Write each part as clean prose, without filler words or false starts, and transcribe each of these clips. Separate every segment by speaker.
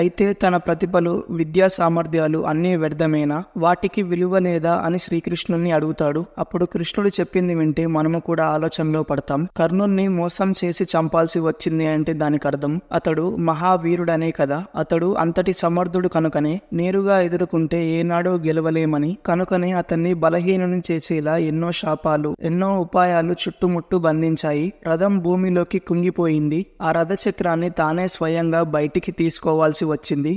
Speaker 1: అయితే తన ప్రతిభలు, విద్యా సామర్థ్యాలు అన్నీ వ్యర్థమేనా? వాటికి విలువ లేదా అని శ్రీకృష్ణుణ్ణి అడుగుతాడు. అప్పుడు కృష్ణుడు చెప్పింది వింటే మనము కూడా ఆలోచనలో పడతాం. కర్ణుణ్ణి మోసం చేసి చంపాల్సి వచ్చింది అంటే దానికి అర్థం అతడు మహావీరుడనే కదా. అతడు అంతటి సమర్థుడు కనుకనే నేరుగా ఎదుర్కొంటే ఏనాడో గెలవలేమని, కనుకనే అతన్ని బలహీనుని చేసేలా ఎన్నో శాపాలు, ఎన్నో ఉపాయాలు చుట్టుముట్టు బంధించాయి. రథం భూమిలోకి కుంగిపోయింది. ఆ రథ చక్రాన్ని తానే స్వయంగా బయటికి తీసుకోవాల్సి వచ్చింది.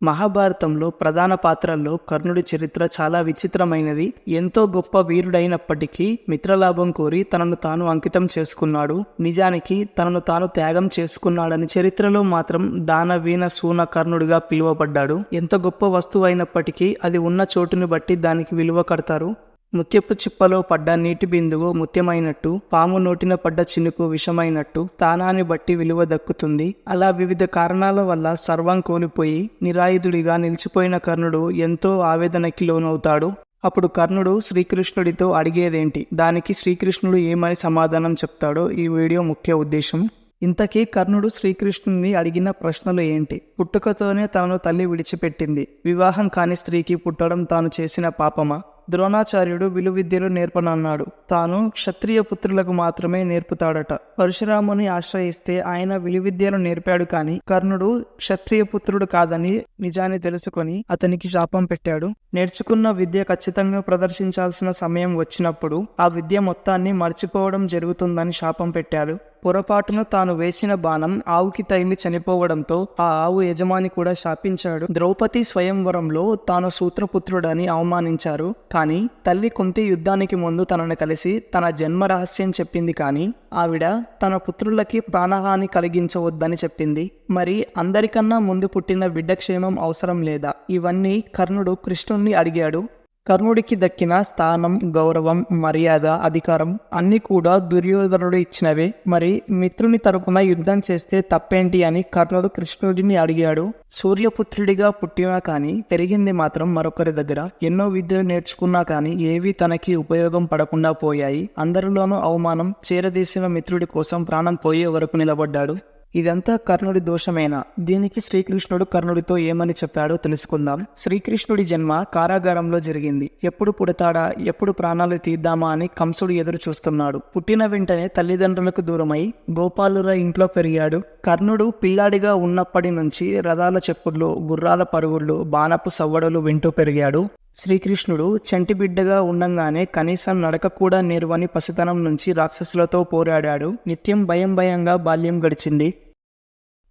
Speaker 1: మహాభారతంలో ప్రధాన పాత్రల్లో కర్ణుడి చరిత్ర చాలా విచిత్రమైనది. ఎంతో గొప్ప వీరుడైనప్పటికీ మిత్రలాభం కోరి తనను తాను అంకితం చేసుకున్నాడు. నిజానికి తనను తాను త్యాగం చేసుకున్నాడని చరిత్రలో మాత్రం దానవీన సూన కర్ణుడిగా పిలువబడ్డాడు. ఎంత గొప్ప వస్తువు అయినప్పటికీ అది ఉన్న చోటుని బట్టి దానికి విలువ కడతారు. ముత్యపు చిప్పలో పడ్డ నీటి బిందువు ముత్యమైనట్టు, పాము నోటిన పడ్డ చినుకు విషమైనట్టు స్థానాన్ని బట్టి విలువ దక్కుతుంది. అలా వివిధ కారణాల వల్ల సర్వం కోల్పోయి నిరాయుధుడిగా నిలిచిపోయిన కర్ణుడు ఎంతో ఆవేదనకి లోనవుతాడు. అప్పుడు కర్ణుడు శ్రీకృష్ణుడితో అడిగేదేంటి? దానికి శ్రీకృష్ణుడు ఏమని సమాధానం చెప్తాడో ఈ వీడియో ముఖ్య ఉద్దేశం. ఇంతకీ కర్ణుడు శ్రీకృష్ణుని అడిగిన ప్రశ్నలు ఏంటి? పుట్టుకతోనే తనను తల్లి విడిచిపెట్టింది. వివాహం కాని స్త్రీకి పుట్టడం తాను చేసిన పాపమా? ద్రోణాచార్యుడు విలువిద్యలు నేర్పనన్నాడు. తాను క్షత్రియ పుత్రులకు మాత్రమే నేర్పుతాడట. పరశురాముని ఆశ్రయిస్తే ఆయన విలువిద్యలు నేర్పాడు కానీ కర్ణుడు క్షత్రియ పుత్రుడు కాదని నిజాన్ని తెలుసుకొని అతనికి శాపం పెట్టాడు. నేర్చుకున్న విద్య ఖచ్చితంగా ప్రదర్శించాల్సిన సమయం వచ్చినప్పుడు ఆ విద్య మొత్తాన్ని మర్చిపోవడం జరుగుతుందని శాపం పెట్టాడు. పొరపాటున తాను వేసిన బాణం ఆవుకి తగిలి చనిపోవడంతో ఆ ఆవు యజమాని కూడా శాపించాడు. ద్రౌపది స్వయంవరంలో తాను సూత్రపుత్రుడని అవమానించారు. కానీ తల్లి కుంతి యుద్ధానికి ముందు తనను కలిసి తన జన్మ రహస్యం చెప్పింది. కానీ ఆవిడ తన పుత్రులకి ప్రాణహాని కలిగించవద్దని చెప్పింది. మరి అందరికన్నా ముందు పుట్టిన బిడ్డ క్షేమం అవసరం లేదా? ఇవన్నీ కర్ణుడు కృష్ణుణ్ణి అడిగాడు. కర్ణుడికి దక్కిన స్థానం, గౌరవం, మర్యాద, అధికారం అన్నీ కూడా దుర్యోధనుడు ఇచ్చినవే. మరి మిత్రుని తరపున యుద్ధం చేస్తే తప్పేంటి అని కర్ణుడు కృష్ణుడిని అడిగాడు. సూర్యపుత్రుడిగా పుట్టినా కానీ పెరిగింది మాత్రం మరొకరి దగ్గర. ఎన్నో విద్యలు నేర్చుకున్నా కానీ ఏవీ తనకి ఉపయోగం పడకుండా పోయాయి. అందరిలోనూ అవమానం. చేరదీసిన మిత్రుడి కోసం ప్రాణం పోయే వరకు నిలబడ్డాడు. ఇదంతా కర్ణుడి దోషమేనా? దీనికి శ్రీకృష్ణుడు కర్ణుడితో ఏమని చెప్పాడో తెలుసుకుందాం. శ్రీకృష్ణుడి జన్మ కారాగారంలో జరిగింది. ఎప్పుడు పుడతాడా, ఎప్పుడు ప్రాణాలు తీద్దామా అని కంసుడు ఎదురు చూస్తున్నాడు. పుట్టిన వెంటనే తల్లిదండ్రులకు దూరమై గోపాలుర ఇంట్లో పెరిగాడు. కర్ణుడు పిల్లాడిగా ఉన్నప్పటి నుంచి రథాల చెప్పుళ్ళు, గుర్రాల పరుగుళ్ళు, బాణపు సవ్వడులు వింటూ పెరిగాడు. శ్రీకృష్ణుడు చంటి బిడ్డగా ఉండంగానే కనీసం నడక కూడా నేర్వని పసితనం నుంచి రాక్షసులతో పోరాడాడు. నిత్యం భయంగా బాల్యం గడిచింది.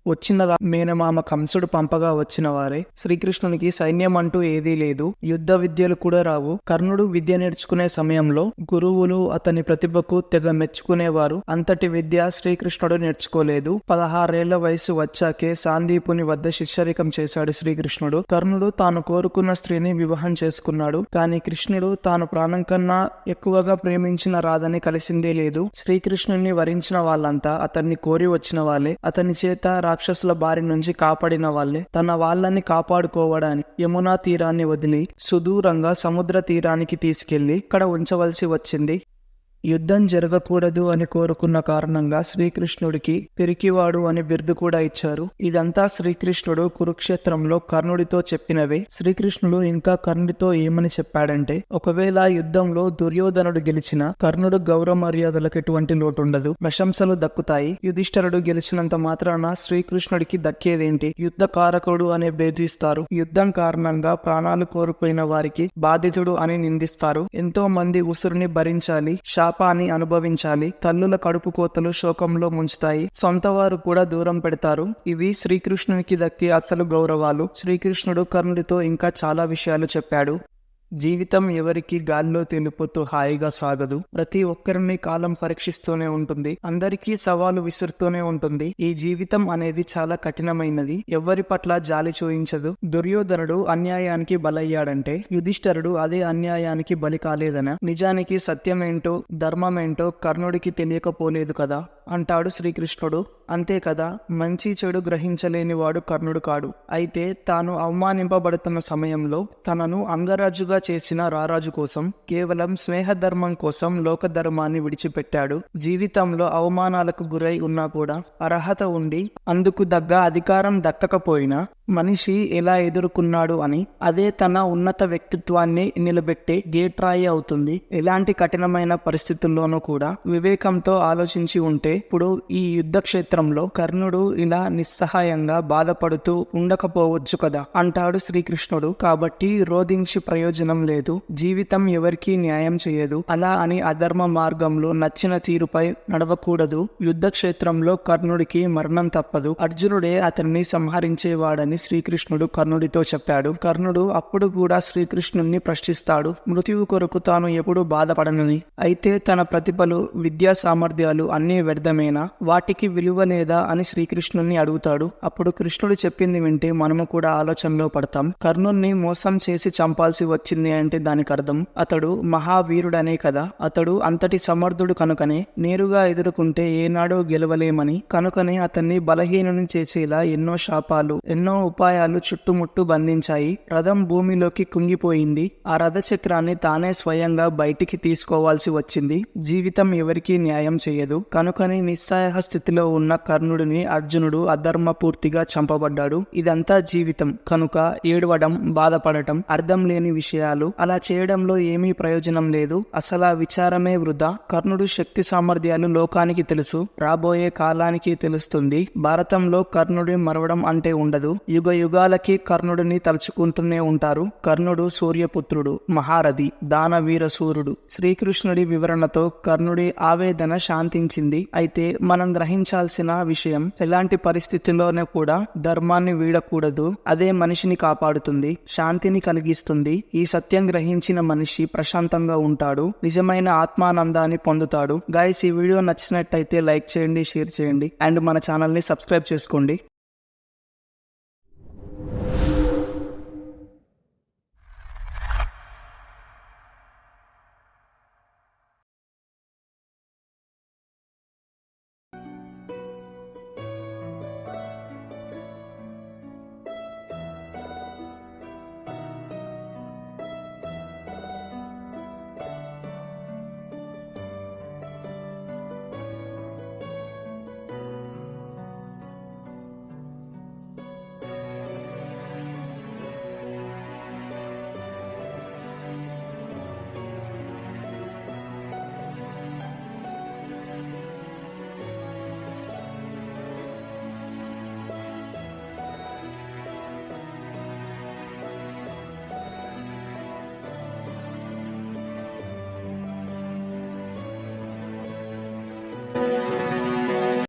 Speaker 1: వచ్చిన మేనమామ కంసుడు పంపగా వచ్చిన వారే. శ్రీకృష్ణునికి సైన్యం అంటూ ఏదీ లేదు. యుద్ధ విద్యలు కూడా రావు. కర్ణుడు విద్య నేర్చుకునే సమయంలో గురువులు అతని ప్రతిభకు తెగ మెచ్చుకునేవారు. అంతటి విద్య శ్రీకృష్ణుడు నేర్చుకోలేదు. 16 ఏళ్ల వయసు వచ్చాకే సాందీపుని వద్ద శిష్యరికం చేశాడు శ్రీకృష్ణుడు. కర్ణుడు తాను కోరుకున్న స్త్రీని వివాహం చేసుకున్నాడు. కానీ కృష్ణుడు తాను ప్రాణం కన్నా ఎక్కువగా ప్రేమించిన రాధని కలిసిందే లేదు. శ్రీకృష్ణుని వరించిన వాళ్ళంతా అతన్ని కోరి వచ్చిన వాళ్ళే. అతని చేత రాక్షసుల బారి నుంచి కాపాడిన వాళ్ళే. తన వాళ్ళని కాపాడుకోవడానికి యమునా తీరాన్ని వదిలి సుదూరంగా సముద్ర తీరానికి తీసుకెళ్లి ఇక్కడ ఉంచవలసి వచ్చింది. యుద్ధం జరగకూడదు అని కోరుకున్న కారణంగా శ్రీకృష్ణుడికి పిరికివాడు అని బిరుదు కూడా ఇచ్చారు. ఇదంతా శ్రీకృష్ణుడు కురుక్షేత్రంలో కర్ణుడితో చెప్పినవే. శ్రీకృష్ణుడు ఇంకా కర్ణుడితో ఏమని చెప్పాడంటే, ఒకవేళ యుద్ధంలో దుర్యోధనుడు గెలిచినా కర్ణుడు గౌరవ మర్యాదలకు ఎటువంటి లోటుండదు, ప్రశంసలు దక్కుతాయి. యుధిష్ఠరుడు గెలిచినంత మాత్రాన శ్రీకృష్ణుడికి దక్కేదేంటి? యుద్ధ కారకుడు అనే బేధిస్తారు. యుద్ధం కారణంగా ప్రాణాలు కోల్పోయిన వారికి బాధితుడు అని నిందిస్తారు. ఎంతో మంది ఉసురుని భరించాలి, శాపాన్ని అనుభవించాలి. తల్లుల కడుపు కోతలు శోకంలో ముంచుతాయి. సొంత వారు కూడా దూరం పెడతారు. ఇవి శ్రీకృష్ణునికి దక్కే అసలు గౌరవాలు. శ్రీకృష్ణుడు కర్ణుడితో ఇంకా చాలా విషయాలు చెప్పాడు. జీవితం ఎవరికి గాల్లో తేలిపోతూ హాయిగా సాగదు. ప్రతి ఒక్కరిని కాలం పరీక్షిస్తూనే ఉంటుంది. అందరికీ సవాలు విసురుతూనే ఉంటుంది. ఈ జీవితం అనేది చాలా కఠినమైనది. ఎవరి పట్ల జాలి చూయించదు. దుర్యోధనుడు అన్యాయానికి బలయ్యాడంటే యుధిష్ఠరుడు అదే అన్యాయానికి బలి కాలేదనా? నిజానికి సత్యమేంటో ధర్మమేంటో కర్ణుడికి తెలియకపోలేదు కదా అంటాడు శ్రీకృష్ణుడు. అంతే కదా, మంచి చెడు గ్రహించలేని వాడు కర్ణుడు కాడు. అయితే తాను అవమానింపబడుతున్న సమయంలో తనను అంగరాజుగా చేసిన రారాజు కోసం, కేవలం స్నేహధర్మం కోసం లోకధర్మాన్ని విడిచిపెట్టాడు. జీవితంలో అవమానాలకు గురై ఉన్నా కూడా, అర్హత ఉండి అందుకు దగ్గ అధికారం దక్కకపోయినా మనిషి ఎలా ఎదుర్కొన్నాడు అని, అదే తన ఉన్నత వ్యక్తిత్వాన్ని నిలబెట్టే గేట్రాయి అవుతుంది. ఎలాంటి కఠినమైన పరిస్థితుల్లోనూ కూడా వివేకంతో ఆలోచించి ఉంటే ఇప్పుడు ఈ యుద్ధ క్షేత్రంలో కర్ణుడు ఇలా నిస్సహాయంగా బాధపడుతూ ఉండకపోవచ్చు కదా అంటాడు శ్రీకృష్ణుడు. కాబట్టి రోధించి ప్రయోజనం లేదు, జీవితం ఎవరికీ న్యాయం చేయదు. అలా అని అధర్మ మార్గంలో నచ్చిన తీరుపై నడవకూడదు. యుద్ధ క్షేత్రంలో కర్ణుడికి మరణం తప్పదు. అర్జునుడే అతన్ని సంహరించేవాడని శ్రీకృష్ణుడు కర్ణుడితో చెప్పాడు. కర్ణుడు అప్పుడు కూడా శ్రీకృష్ణుణ్ణి ప్రశ్నిస్తాడు, మృత్యువు కొరకు తాను ఎప్పుడు బాధపడనని. అయితే తన ప్రతిభలు, విద్యా సామర్థ్యాలు అన్నీ వ్యర్థమేనా, వాటికి విలువ లేదా అని శ్రీకృష్ణుణ్ణి అడుగుతాడు. అప్పుడు కృష్ణుడు చెప్పింది వింటే మనము కూడా ఆలోచనలో పడతాం. కర్ణుణ్ణి మోసం చేసి చంపాల్సి వచ్చింది అంటే దానికి అర్థం అతడు మహావీరుడనే కదా. అతడు అంతటి సమర్థుడు కనుకనే నేరుగా ఎదుర్కొంటే ఏనాడో గెలవలేమని, కనుకనే అతన్ని బలహీనుని చేసేలా ఎన్నో శాపాలు, ఎన్నో ఉపాయాలు చుట్టుముట్టు బంధించాయి. రథం భూమిలోకి కుంగిపోయింది. ఆ రథ చక్రాన్ని తానే స్వయంగా బయటికి తీసుకోవాల్సి వచ్చింది. జీవితం ఎవరికీ న్యాయం చేయదు. కనుకని నిస్సహాయ స్థితిలో ఉన్న కర్ణుడిని అర్జునుడు అధర్మ పూర్తిగా చంపబడ్డాడు. ఇదంతా జీవితం కనుక ఏడవడం, బాధపడటం అర్థం లేని విషయాలు. అలా చేయడంలో ఏమీ ప్రయోజనం లేదు. అసలు ఆ విచారమే వృధా. కర్ణుడు శక్తి సామర్థ్యాలు లోకానికి తెలుసు, రాబోయే కాలానికి తెలుస్తుంది. భారతంలో కర్ణుడి మరవడం అంటే ఉండదు. యుగ యుగాలకి కర్ణుడిని తలుచుకుంటూనే ఉంటారు. కర్ణుడు సూర్యపుత్రుడు, మహారథి, దానవీర సూర్యుడు. శ్రీకృష్ణుడి వివరణతో కర్ణుడి ఆవేదన శాంతించింది. అయితే మనం గ్రహించాల్సిన విషయం, ఎలాంటి పరిస్థితుల్లోనే కూడా ధర్మాన్ని వీడకూడదు. అదే మనిషిని కాపాడుతుంది, శాంతిని కలిగిస్తుంది. ఈ సత్యం గ్రహించిన మనిషి ప్రశాంతంగా ఉంటాడు, నిజమైన ఆత్మానందాన్ని పొందుతాడు. గైస్, ఈ వీడియో నచ్చినట్టయితే లైక్ చేయండి, షేర్ చేయండి అండ్ మన ఛానల్ని సబ్స్క్రైబ్ చేసుకోండి.